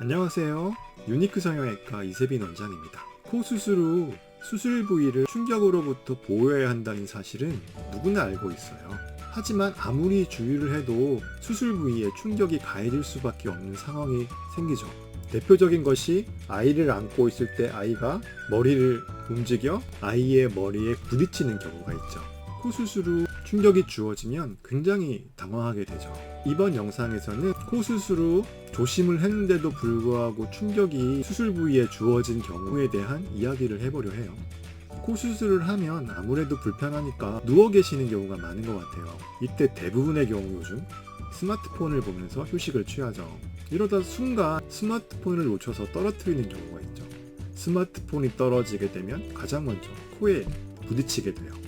안녕하세요. 유니크 성형외과 이세빈 원장입니다. 코 수술 후 수술 부위를 충격으로부터 보호해야 한다는 사실은 누구나 알고 있어요. 하지만 아무리 주의를 해도 수술 부위에 충격이 가해질 수밖에 없는 상황이 생기죠. 대표적인 것이 아이를 안고 있을 때 아이가 머리를 움직여 아이의 머리에 부딪히는 경우가 있죠. 코 수술 후 충격이 주어지면 굉장히 당황하게 되죠. 이번 영상에서는 코 수술 후 조심을 했는데도 불구하고 충격이 수술 부위에 주어진 경우에 대한 이야기를 해보려 해요. 코 수술을 하면 아무래도 불편하니까 누워 계시는 경우가 많은 것 같아요. 이때 대부분의 경우 요즘 스마트폰을 보면서 휴식을 취하죠. 이러다 순간 스마트폰을 놓쳐서 떨어뜨리는 경우가 있죠. 스마트폰이 떨어지게 되면 가장 먼저 코에 부딪히게 돼요.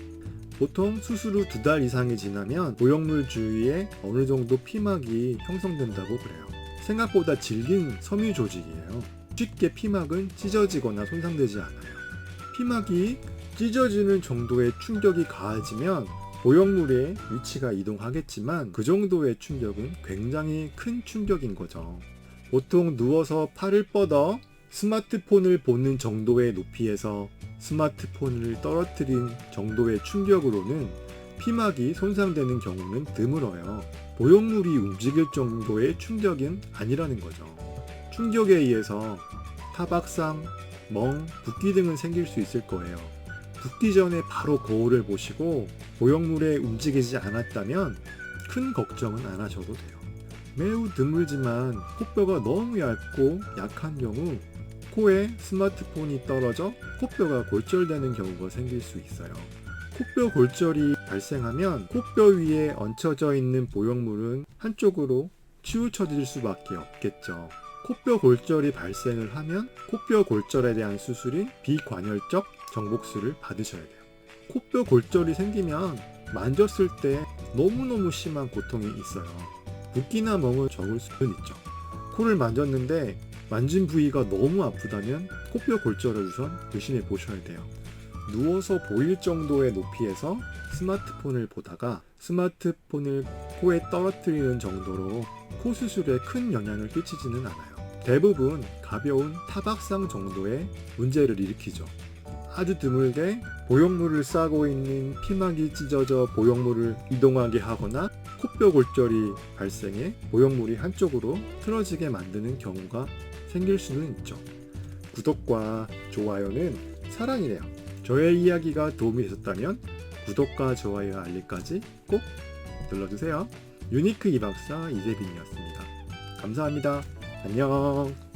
보통 수술 후 2달 이상이 지나면 보형물 주위에 어느 정도 피막이 형성된다고 그래요. 생각보다 질긴 섬유 조직이에요. 쉽게 피막은 찢어지거나 손상되지 않아요. 피막이 찢어지는 정도의 충격이 가해지면 보형물의 위치가 이동하겠지만 그 정도의 충격은 굉장히 큰 충격인 거죠. 보통 누워서 팔을 뻗어 스마트폰을 보는 정도의 높이에서 스마트폰을 떨어뜨린 정도의 충격으로는 피막이 손상되는 경우는 드물어요. 보형물이 움직일 정도의 충격은 아니라는 거죠. 충격에 의해서 타박상, 멍, 붓기 등은 생길 수 있을 거예요. 붓기 전에 바로 거울을 보시고 보형물에 움직이지 않았다면 큰 걱정은 안 하셔도 돼요. 매우 드물지만 코뼈가 너무 얇고 약한 경우 코에 스마트폰이 떨어져 코뼈가 골절되는 경우가 생길 수 있어요. 코뼈 골절이 발생하면 코뼈 위에 얹혀져 있는 보형물은 한쪽으로 치우쳐질 수밖에 없겠죠. 코뼈 골절이 발생을 하면 코뼈 골절에 대한 수술인 비관열적 정복술을 받으셔야 돼요. 코뼈 골절이 생기면 만졌을 때 너무너무 심한 고통이 있어요. 붓기나 멍은 적을 수는 있죠. 코를 만졌는데 만진 부위가 너무 아프다면 코뼈 골절을 우선 의심해 보셔야 돼요. 누워서 보일 정도의 높이에서 스마트폰을 보다가 스마트폰을 코에 떨어뜨리는 정도로 코 수술에 큰 영향을 끼치지는 않아요. 대부분 가벼운 타박상 정도의 문제를 일으키죠. 아주 드물게 보형물을 싸고 있는 피막이 찢어져 보형물을 이동하게 하거나 코뼈 골절이 발생해 보형물이 한쪽으로 틀어지게 만드는 경우가 생길 수는 있죠. 구독과 좋아요는 사랑이래요. 저의 이야기가 도움이 되셨다면 구독과 좋아요 알림까지 꼭 눌러주세요. 유니크 이박사 이세빈이었습니다. 감사합니다. 안녕.